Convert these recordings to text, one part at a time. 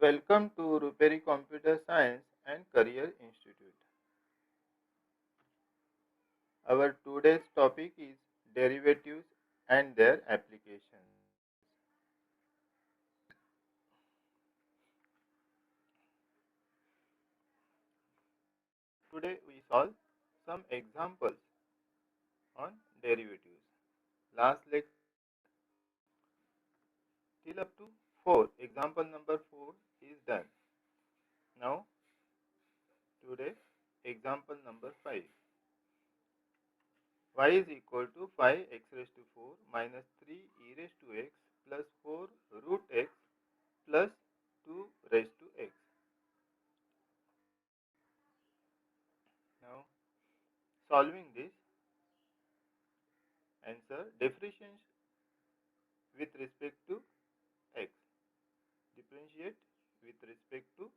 Welcome to Ruperi Computer Science and Career Institute. Our today's topic is derivatives and their applications. Today we solve some examples on derivatives. Last lecture till up to 4, example number 4 is done. Now today example number 5. Y is equal to 5x raised to 4 minus 3 e raised to x plus 4 root x plus 2 raised to x. Now solving this, answer differentiate with respect to x. Differentiate with respect to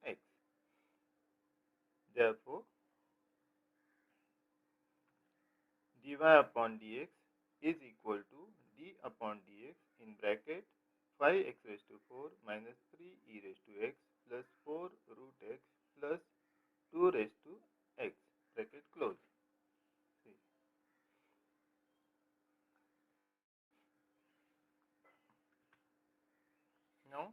x. Therefore, dy upon dx is equal to d upon dx in bracket 5x raised to 4 minus 3 e raised to x plus 4 root x plus 2 raised to x. Bracket close. See. Now,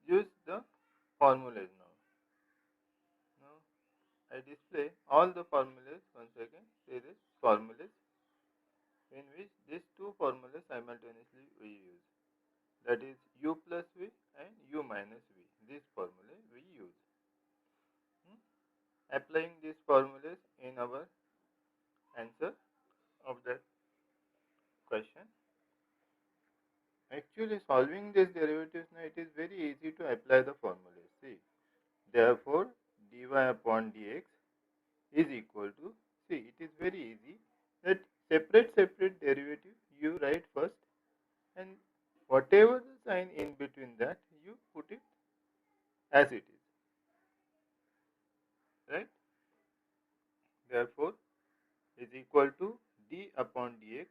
use the formulas now. Now, I display all the formulas once again. There is formulas in which these two formulas simultaneously we use. That is u plus v and u minus v. This formula we use. Applying these formulas in our answer of that question. Actually, solving this derivatives now, it is very easy to apply the formulas. See, therefore, dy upon dx is equal to, see, it is very easy that separate derivative you write first, and whatever the sign in between that you put it as it is, right? Therefore, is equal to d upon dx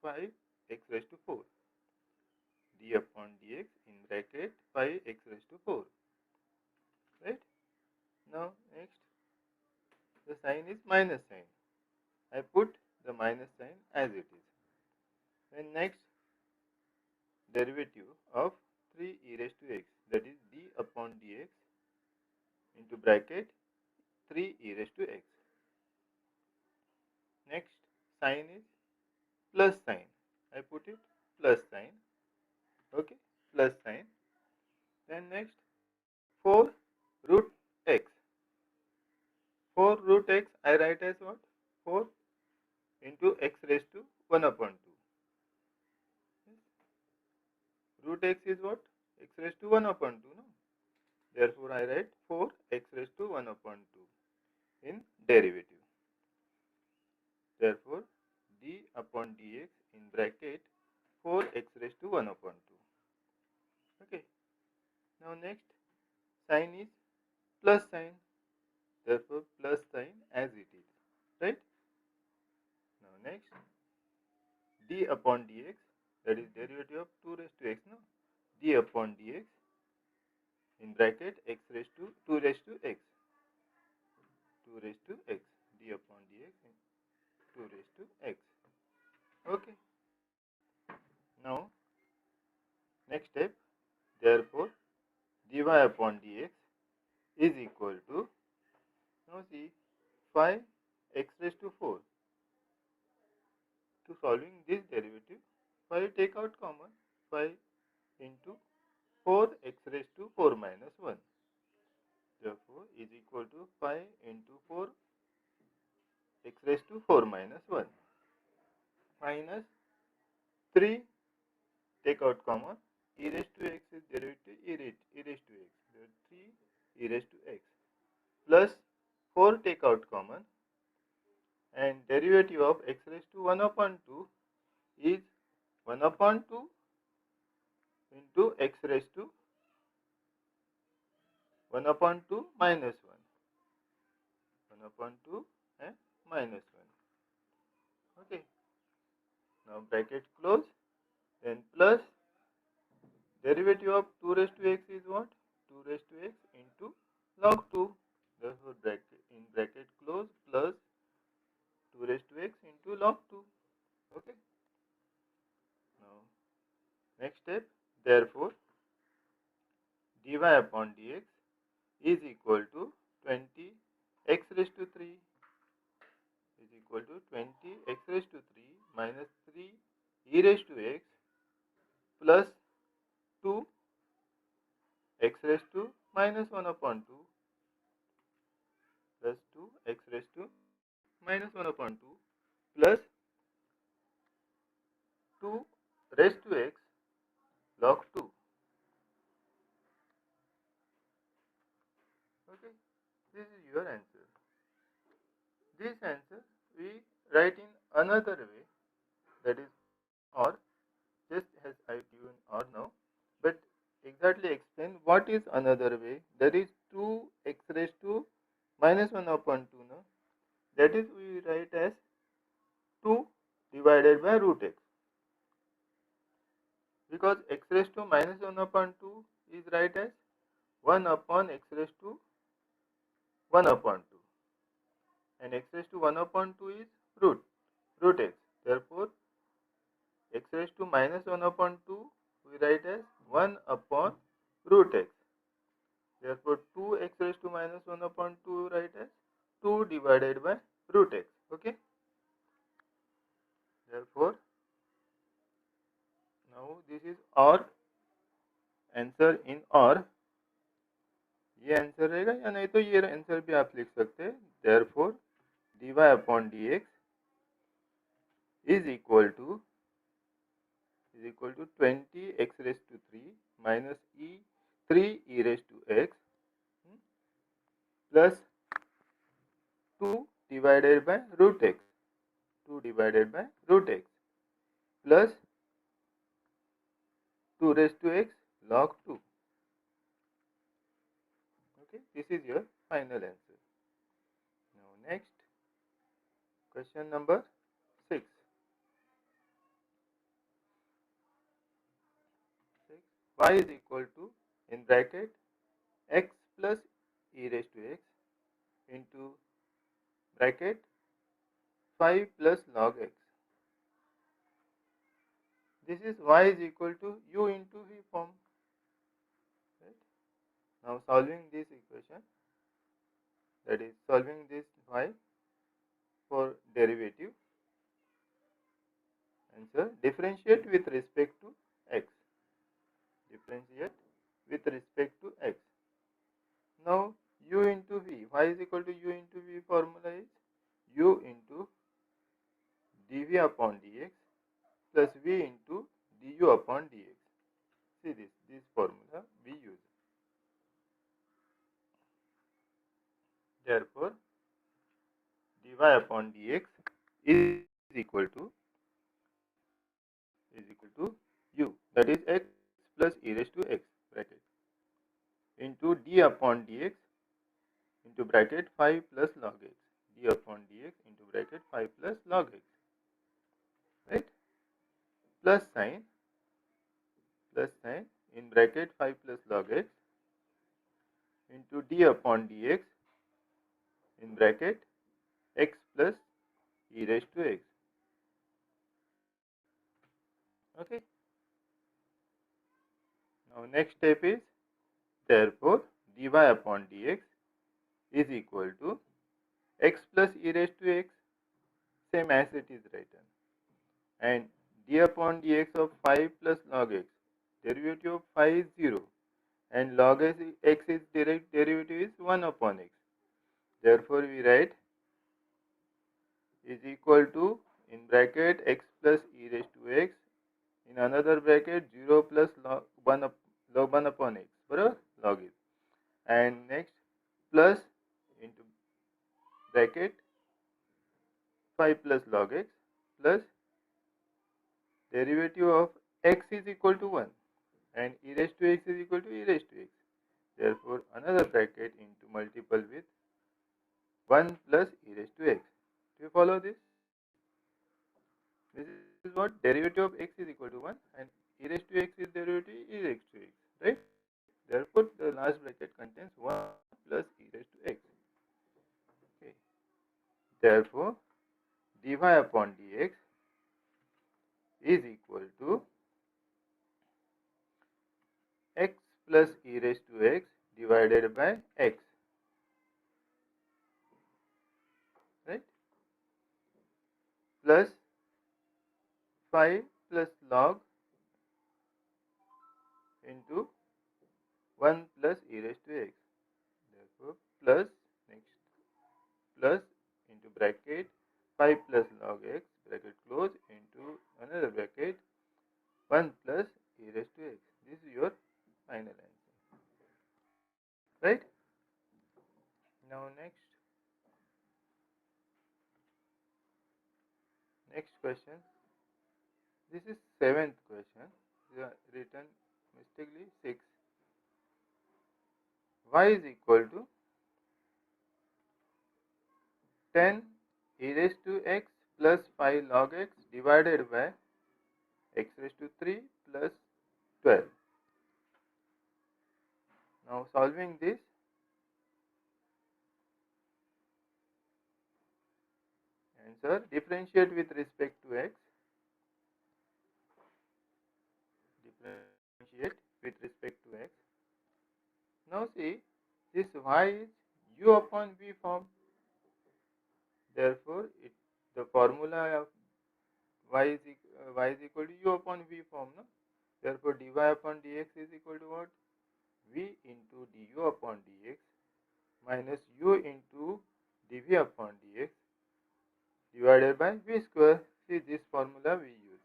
5x raised to 4. D upon dx in bracket 5x raised to 4. Right? Now, next, the sign is minus sign. I put the minus sign as it is. Then next, derivative of 3 e raised to x, that is d upon dx into bracket 3 e raised to x. Next, sign is plus sign. I put it plus sign. Okay, plus sign. Then next, 4 root x. 4 root x I write as what? 4 into x raised to 1 upon 2. Root x is what? X raised to 1 upon 2. No? Therefore, I write 4 x raised to 1 upon 2 in derivative. Therefore, d upon dx in bracket 4 x raised to 1 upon 2. Okay. Now, next sign is plus sign. Therefore, plus sign as it is. Right? Now, next d upon dx, that is derivative of 2 raised to x. No? D upon dx in bracket x raised to 2 raised to x. 2 raised to x. D upon dx in 2 raised to x. Okay. Now, next step. Therefore, dy upon dx is equal to, now see, 5 x raised to 4. To solving this derivative, 5 take out common. 5 into 4 x raised to 4 minus 1. Therefore, is equal to 5 into 4 x raised to 4 minus 1 minus 3, take out common, e raised to x is derivative e raised to x. There are 3 e raised to x plus 4, take out common, and derivative of x raised to 1 upon 2 is 1 upon 2 into x raised to 1 upon 2 minus 1. 1 upon 2 and minus 1. Okay. Now bracket close, then plus Derivative of 2 raised to x is what? 2 raised to x into log 2. Therefore, in bracket close plus 2 raised to x into log 2. Okay. Now, next step. Therefore, dy upon dx is equal to 20 x raised to 3 is equal to 20 x raised to 3 minus 3 e raised to x plus 2 x raised to minus 1 upon 2 plus 2 x raised to minus 1 upon 2 plus 2 raised to x log 2. Okay, this is your answer. This answer we write in another way, that is or, just as I given or now, but exactly explain what is another way. That is 2x raised to minus 1 upon 2. No? That is we write as 2 divided by root x, because x raised to minus 1 upon 2 is write as 1 upon x raised to 1 upon 2, and x raised to 1 upon 2 is root x. Therefore, x raised to minus 1 upon 2 we write as 1 upon root x. Therefore, 2x raised to minus 1 upon 2 write as 2 divided by root x. Okay. Therefore, now this is और answer in और, ये answer रहेगा या नहीं तो ये answer भी आप लिख सकते हैं. Therefore, dy upon dx is equal to 20 x raised to 3 minus 3 e raised to x plus 2 divided by root x, 2 divided by root x plus 2 raised to x log 2. Okay, this is your final answer. Now next, question number 6. Y is equal to, in bracket, x plus e raised to x into bracket 5 plus log x. This is y is equal to u into v form. Right? Now solving this equation, that is solving this y for derivative, answer differentiate with respect to x. Differentiate with respect to x. Now u into v, y is equal to u into v formula is u into dv upon dx plus v into du upon dx. See this formula we use. Therefore, dy upon dx is equal to u, that is x plus e raised to x bracket into d upon dx into bracket 5 plus log x, d upon dx into bracket 5 plus log x, right, plus sign in bracket 5 plus log x into d upon dx in bracket x plus e raised to x. Okay. Now next step is, therefore dy upon dx is equal to x plus e raised to x, same as it is written, and d upon dx of 5 plus log x, derivative of 5 is 0 and log x is direct derivative is 1 upon x. Therefore, we write is equal to, in bracket, x plus e raised to x, in another bracket 0 plus log 1 upon x, बराबर, log is, and next plus into bracket 5 plus log x plus derivative of x is equal to 1 and e raised to x is equal to e raised to x. Therefore, another bracket into multiple with 1 plus e raised to x. Do you follow this? This is what derivative of x is equal to 1 and e raised to x is derivative e raised to plus e raised to x divided by x, right, plus 5 plus log into 1 plus e raised to x. Therefore, plus next plus into bracket 5 plus log x bracket close into another bracket 1 plus e raised to x. This is your final answer, right? Now next question. This is seventh question. You are written mistakenly 6. Y is equal to 10 e raised to x plus 5 log x divided by x raised to 3 plus 12. Now solving this, answer differentiate with respect to x. Differentiate with respect to x. Now see, this y is u upon v form. Therefore, the formula of y is equal to u upon v form. No? Therefore, dy upon dx is equal to what? V into du upon dx minus u into dv upon dx divided by v square. See, this formula we use,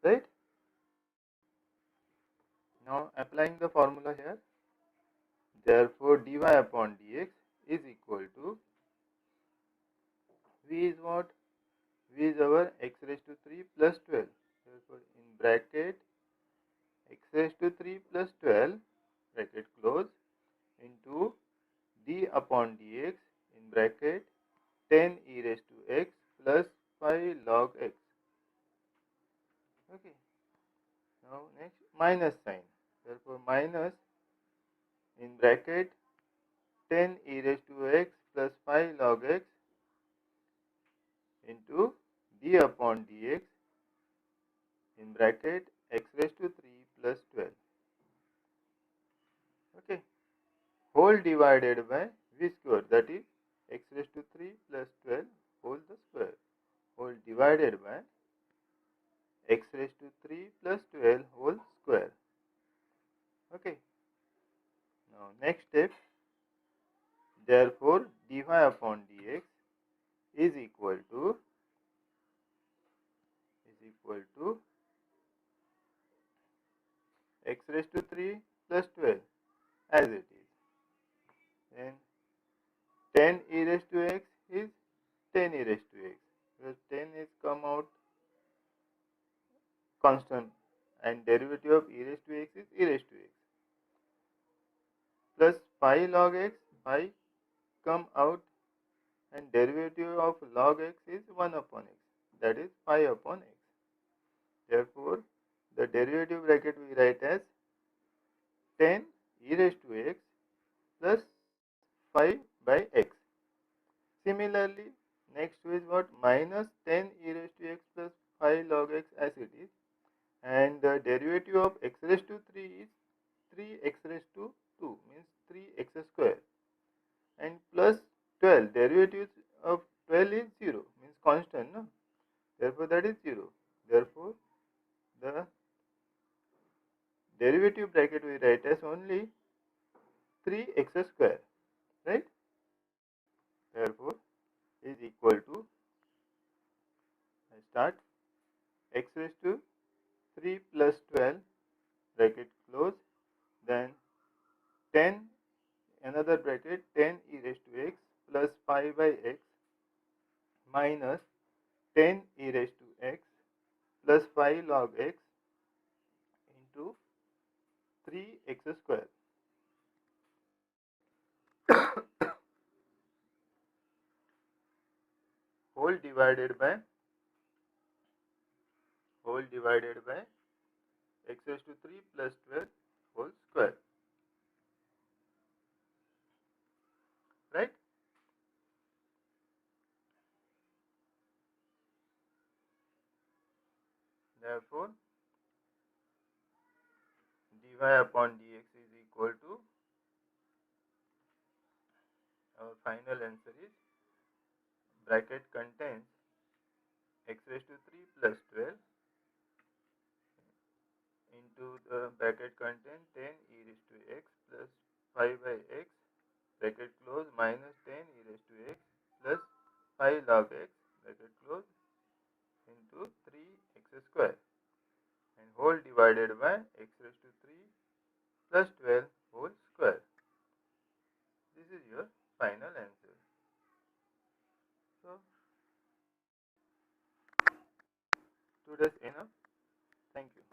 right? Now applying the formula here, therefore dy upon dx is equal to v is what? V is our x raised to 3 plus 12. Therefore in bracket x raised to 3 plus 12 bracket close into d upon dx in bracket 10 e raised to x plus 5 log x. Okay. Now next minus sign. Therefore minus in bracket 10 e raised to x plus 5 log x into d upon dx in bracket x raised to 3 plus 12. Okay. Whole divided by v square, that is x raised to 3 plus 12 whole the square. Whole divided by x raised to 3 plus 12 whole square. Okay. Now next step, therefore dy upon dx is equal to x raised to 3 plus 12 as it is. Then 10 e raised to x is 10 e raised to x, because 10 is come out constant and derivative of e raised to x is e raised to x, plus 5 log x, 5 come out and derivative of log x is 1 upon x, that is 5 upon x. Therefore the derivative bracket we write as 10 e raised to x plus 5 by x. Similarly, next is what? Minus 10 e raised to x plus 5 log x as it is, and the derivative of x raised to 3 is 3x raised to 2, means 3x square, and plus 12, derivative of 12 is 0, means constant, no? Therefore that is 0. Therefore the derivative bracket we write as only 3x square, right? Therefore is equal to, I start, x raised to 3 plus 12 bracket close, then 10 another bracket 10 e raised to x plus 5 by x minus 10 e raised to x plus 5 log x into 3x square. whole divided by x raised to 3 plus 12 whole square, right? Therefore dy upon dx final answer is bracket contains x raised to 3 plus 12 into the bracket contain 10 e raised to x plus 5 by x bracket close minus 10 e raised to x plus 5 log x bracket close into 3x square and whole divided by x raised to 3 plus 12 whole square. This is your final answer. So today's enough.